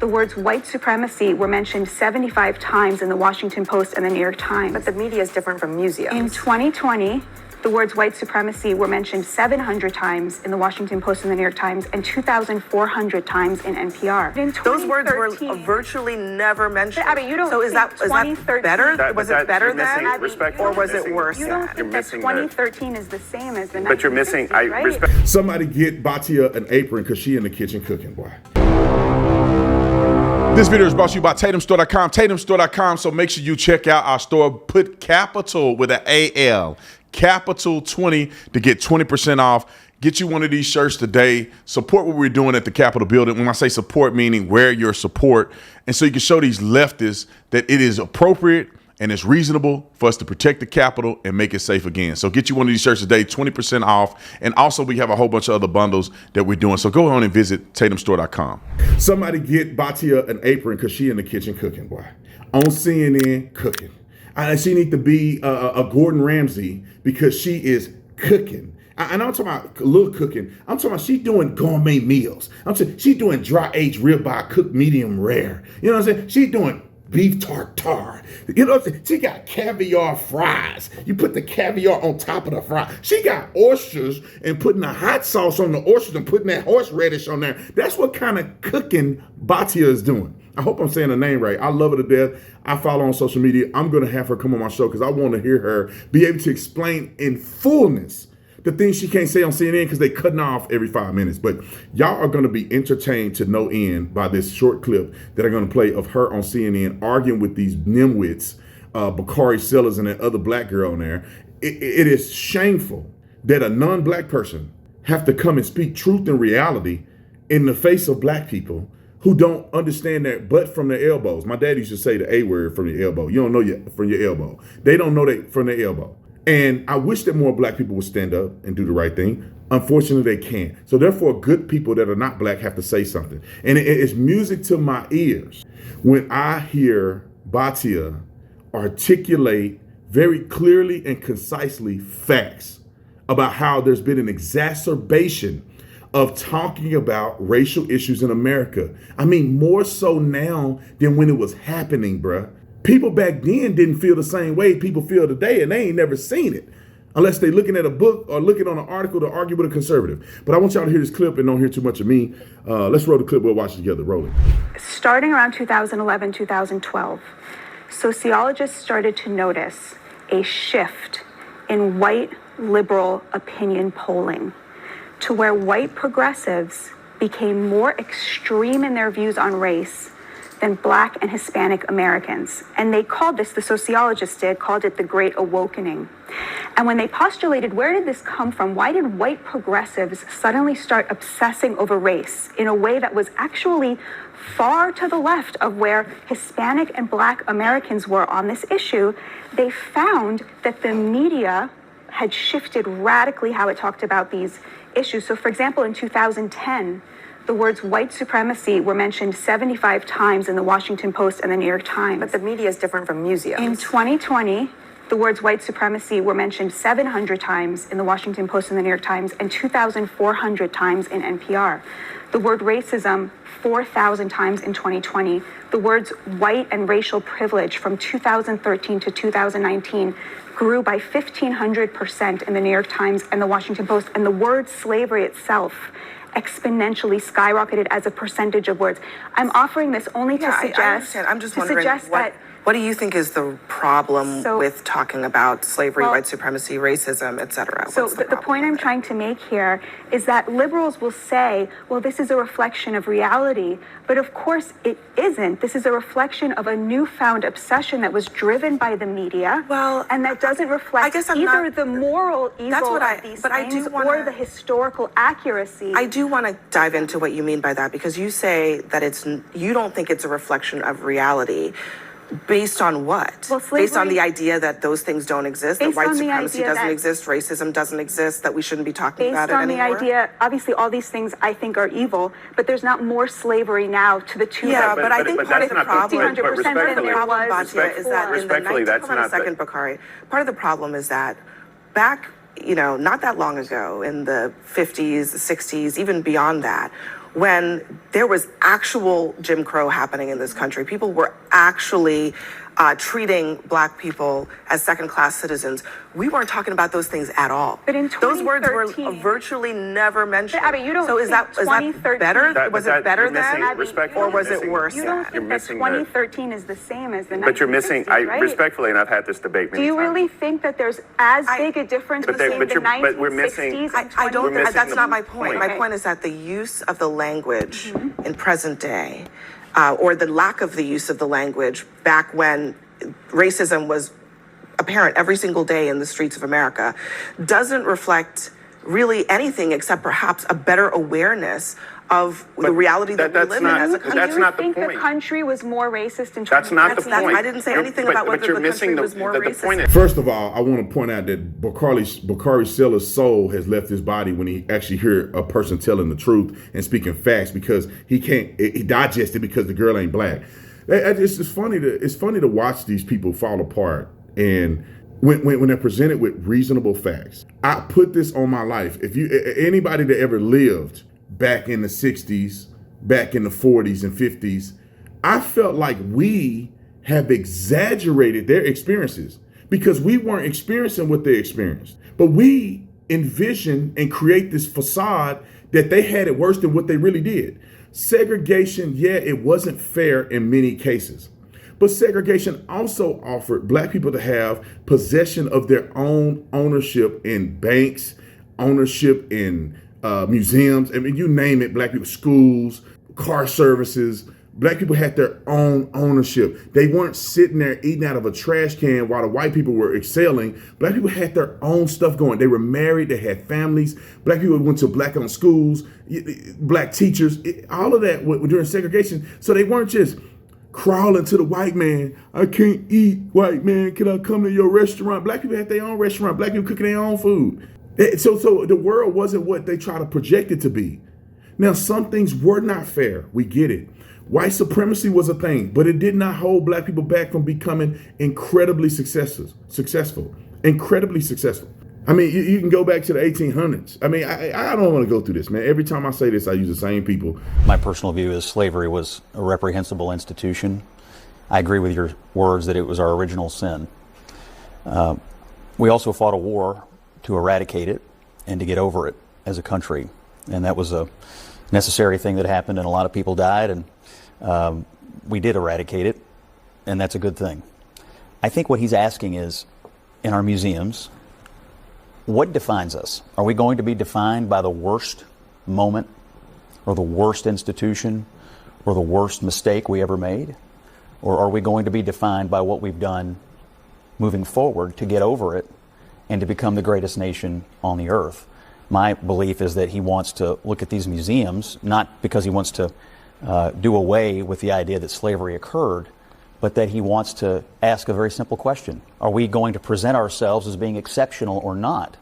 The words white supremacy were mentioned 75 times in the Washington Post and the New York Times. But the media is different from museums. In 2020, the words white supremacy were mentioned 700 times in the Washington Post and the New York Times and 2,400 times in NPR. Those words were virtually never mentioned. Abby, you don't so is that better? Was it better than? Or was it worse than? You don't think that 2013 is the same as the 1960s, But you're missing, right? Somebody get Batya an apron because she in the kitchen cooking, boy. This video is brought to you by TatumStore.com. TatumStore.com, so make sure you check out our store. Put capital with an AL, capital 20 to get 20% off. Get you one of these shirts today. Support what we're doing at the Capitol building. When I say support, meaning wear your support. And so you can show these leftists that it is appropriate and it's reasonable for us to protect the Capitol and make it safe again. So get you one of these shirts today, 20% off. And also we have a whole bunch of other bundles that we're doing. So go on and visit TatumStore.com. Somebody get Batya an apron because she in the kitchen cooking, boy. On CNN, cooking. And she need to be a Gordon Ramsay because she is cooking. And I'm talking about a little cooking. I'm talking about she doing gourmet meals. I'm saying she doing dry aged ribeye cooked medium rare. You know what I'm saying? She doing beef tartare. You know what I'm saying? She got caviar fries. You put the caviar on top of the fry. She got oysters and putting the hot sauce on the oysters and putting that horseradish on there. That's what kind of cooking Batya is doing. I hope I'm saying her name right. I love her to death. I follow on social media. I'm going to have her come on my show because I want to hear her be able to explain in fullness the things she can't say on CNN because they cutting off every 5 minutes. But y'all are going to be entertained to no end by this short clip that I'm going to play of her on CNN arguing with these nimwits, Bakari Sellers and that other black girl on there. It is shameful that a non-black person have to come and speak truth and reality in the face of black people who don't understand that but from their elbows. My dad used to say the A word from your elbow. You don't know yet from your elbow. They don't know that from their elbow. And I wish that more black people would stand up and do the right thing. Unfortunately, they can't. So therefore, good people that are not black have to say something. And it's music to my ears when I hear Batya articulate very clearly and concisely facts about how there's been an exacerbation of talking about racial issues in America. I mean, more so now than when it was happening, bruh. People back then didn't feel the same way people feel today, and they ain't never seen it unless they're looking at a book or looking on an article to argue with a conservative. But I want y'all to hear this clip and don't hear too much of me. Let's roll the clip. We'll watch it together. Roll it. Starting around 2011, 2012, sociologists started to notice a shift in white liberal opinion polling to where white progressives became more extreme in their views on race than Black and Hispanic Americans. And they called this, the sociologists did, called it the Great Awokening. And when they postulated, where did this come from? Why did white progressives suddenly start obsessing over race in a way that was actually far to the left of where Hispanic and Black Americans were on this issue? They found that the media had shifted radically how it talked about these issues. So for example, in 2010, the words white supremacy were mentioned 75 times in the Washington Post and the New York Times. But the media is different from museums. In 2020, the words white supremacy were mentioned 700 times in the Washington Post and the New York Times and 2,400 times in NPR. The word racism 4,000 times in 2020. The words white and racial privilege from 2013 to 2019 grew by 1,500% in the New York Times and the Washington Post. And the word slavery itself exponentially skyrocketed as a percentage of words. I'm offering this only to suggest. I understand. I'm just wondering what do you think is the problem with talking about slavery, white supremacy, racism, et cetera? So the point I'm trying to make here is that liberals will say, well, this is a reflection of reality, but of course it isn't. This is a reflection of a newfound obsession that was driven by the media, and that doesn't reflect either the moral evil of these things or the historical accuracy. I do want to dive into what you mean by that, because you say that you don't think it's a reflection of reality. Based on what? Well, slavery, based on the idea that those things don't exist, that white supremacy doesn't exist, racism doesn't exist, that we shouldn't be talking about it anymore? Based on the idea, obviously all these things I think are evil, but there's not more slavery now to the tune of but I think part of the problem, Batya, is that in the 90s, hold on a second, Bakari. Part of the problem is that back, not that long ago, in the 50s, the 60s, even beyond that, when there was actual Jim Crow happening in this country. People were actually treating Black people as second-class citizens. We weren't talking about those things at all. But in those words were 2013 virtually never mentioned. But Abby, you don't so is that think better? Was it better you're missing, then, respectfully, or was you're it missing- worse You don't then? You're think that missing the- 2013 is the same as the 1960s, But you're missing, right? respectfully, and I've had this debate many Do you times. really think that there's as big a difference But between the but we're 1960s missing- and I don't. We're missing That's the not my point. point. My Okay. point is that the use of the language in present day, or the lack of the use of the language back when racism was apparent every single day in the streets of America, doesn't reflect really anything except perhaps a better awareness of the reality that we that's live not- in as a but country. that's Do you not the think the point. country was more racist in 2013? That's not the That's- point. I didn't say You're- anything but- about but whether you're the missing country was more the racist. point is, First of all, I want to point out that Bakari Sellers' soul has left his body when he actually hear a person telling the truth and speaking facts, because he can't he digested because the girl ain't Black. It's funny to watch these people fall apart, and when they're presented with reasonable facts. I put this on my life. If anybody that ever lived back in the 60s, back in the 40s and 50s, I felt like we have exaggerated their experiences because we weren't experiencing what they experienced. But we envision and create this facade that they had it worse than what they really did. Segregation, yeah, it wasn't fair in many cases. But segregation also offered Black people to have possession of their own ownership in banks, ownership in museums. I mean, you name it, Black people, schools, car services. Black people had their own ownership. They weren't sitting there eating out of a trash can while the white people were excelling. Black people had their own stuff going. They were married, they had families. Black people went to Black-owned schools, Black teachers, all of that during segregation. So they weren't just crawling to the white man. I can't eat, white man. Can I come to your restaurant? Black people had their own restaurant. Black people cooking their own food. So the world wasn't what they try to project it to be. Now, some things were not fair. We get it. White supremacy was a thing, but it did not hold Black people back from becoming incredibly successful. Incredibly successful. I mean, you can go back to the 1800s. I mean, I don't want to go through this, man. Every time I say this, I use the same people. My personal view is slavery was a reprehensible institution. I agree with your words that it was our original sin. We also fought a war to eradicate it and to get over it as a country. And that was a necessary thing that happened, and a lot of people died, and we did eradicate it, and that's a good thing. I think what he's asking is, in our museums, what defines us? Are we going to be defined by the worst moment or the worst institution or the worst mistake we ever made? Or are we going to be defined by what we've done moving forward to get over it and to become the greatest nation on the earth? My belief is that he wants to look at these museums, not because he wants to do away with the idea that slavery occurred, but that he wants to ask a very simple question. Are we going to present ourselves as being exceptional or not?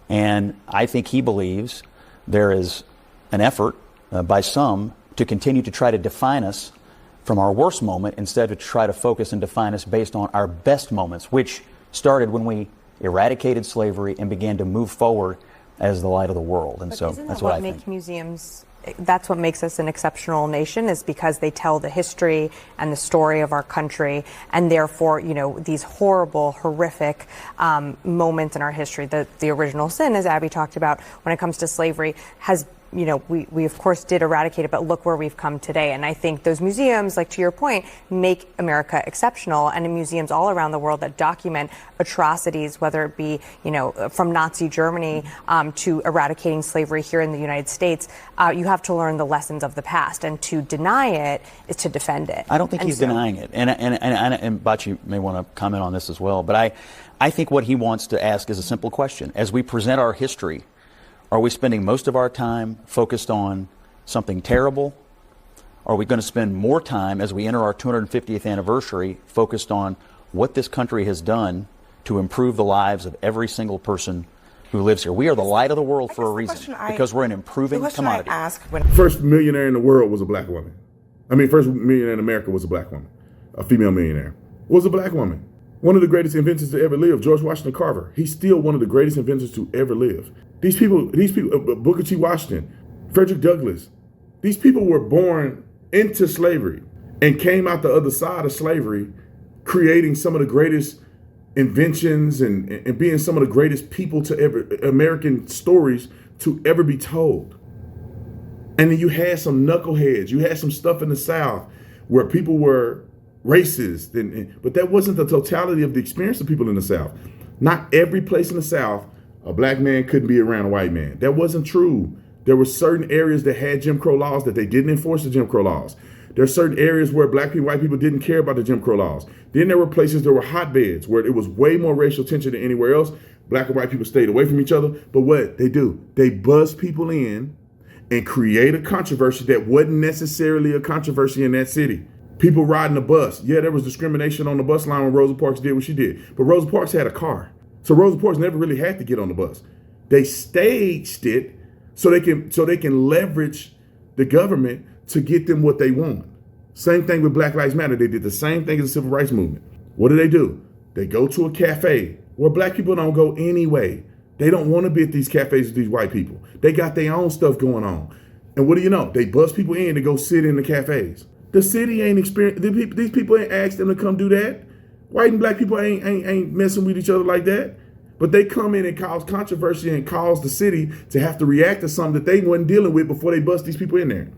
And I think he believes there is an effort by some to continue to try to define us from our worst moment instead of to try to focus and define us based on our best moments, which started when we eradicated slavery and began to move forward as the light of the world. And so that's what I think. Museums, that's what makes us an exceptional nation, is because they tell the history and the story of our country, and therefore, you know, these horrible, horrific moments in our history. The original sin, as Abby talked about, when it comes to slavery, has, you know, we of course did eradicate it, but look where we've come today. And I think those museums, like to your point, make America exceptional. And in museums all around the world that document atrocities, whether it be, you know, from Nazi Germany to eradicating slavery here in the United States, you have to learn the lessons of the past. And to deny it is to defend it. I don't think he's denying it. And Batya may want to comment on this as well. But I think what he wants to ask is a simple question. As we present our history, are we spending most of our time focused on something terrible? Are we going to spend more time as we enter our 250th anniversary focused on what this country has done to improve the lives of every single person who lives here? We are the light of the world for a reason, because we're an improving commodity. First millionaire in the world was a Black woman. I mean, first millionaire in America was a Black woman. A female millionaire was a Black woman. One of the greatest inventors to ever live, George Washington Carver. He's still one of the greatest inventors to ever live. These people, Booker T. Washington, Frederick Douglass, These people were born into slavery and came out the other side of slavery, creating some of the greatest inventions and being some of the greatest people to ever, American stories to ever be told. And then you had some knuckleheads, you had some stuff in the South where people were racist, but that wasn't the totality of the experience of people in the South. Not every place in the South, a black man couldn't be around a white man. That wasn't true. There were certain areas that had Jim Crow laws that they didn't enforce the Jim Crow laws. There are certain areas where black people, white people didn't care about the Jim Crow laws. Then there were places that were hotbeds where it was way more racial tension than anywhere else. Black and white people stayed away from each other. But what they do, they buzz people in and create a controversy that wasn't necessarily a controversy in that city. People riding the bus. Yeah, there was discrimination on the bus line when Rosa Parks did what she did. But Rosa Parks had a car. So Rosa Parks never really had to get on the bus. They staged it so they can leverage the government to get them what they want. Same thing with Black Lives Matter. They did the same thing as the Civil Rights Movement. What do? They go to a cafe where black people don't go anyway. They don't want to be at these cafes with these white people. They got their own stuff going on. And what do you know? They buzz people in to go sit in the cafes. The city ain't experienced, these people ain't asked them to come do that. White and black people ain't messing with each other like that. But they come in and cause controversy and cause the city to have to react to something that they wasn't dealing with before they bust these people in there.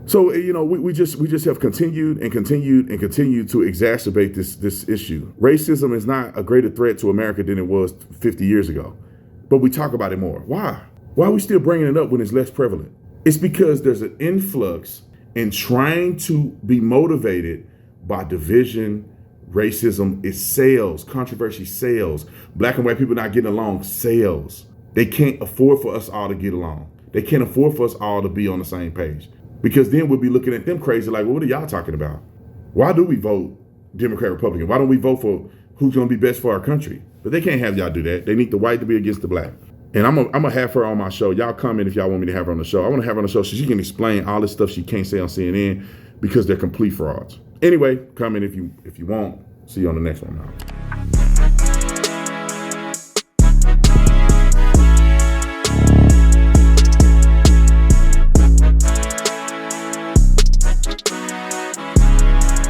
So, we just have continued to exacerbate this issue. Racism is not a greater threat to America than it was 50 years ago. But we talk about it more. Why? Why are we still bringing it up when it's less prevalent? It's because there's an influx in trying to be motivated by division. Racism is sales, controversy sales. Black and white people not getting along, sales. They can't afford for us all to get along. They can't afford for us all to be on the same page. Because then we'll be looking at them crazy like, well, what are y'all talking about? Why do we vote Democrat, Republican? Why don't we vote for who's going to be best for our country? But they can't have y'all do that. They need the white to be against the black. And I'm gonna have her on my show. Y'all come in if y'all want me to have her on the show. I want to have her on the show so she can explain all this stuff she can't say on CNN because they're complete frauds. Anyway, come in if you want. See you on the next one now.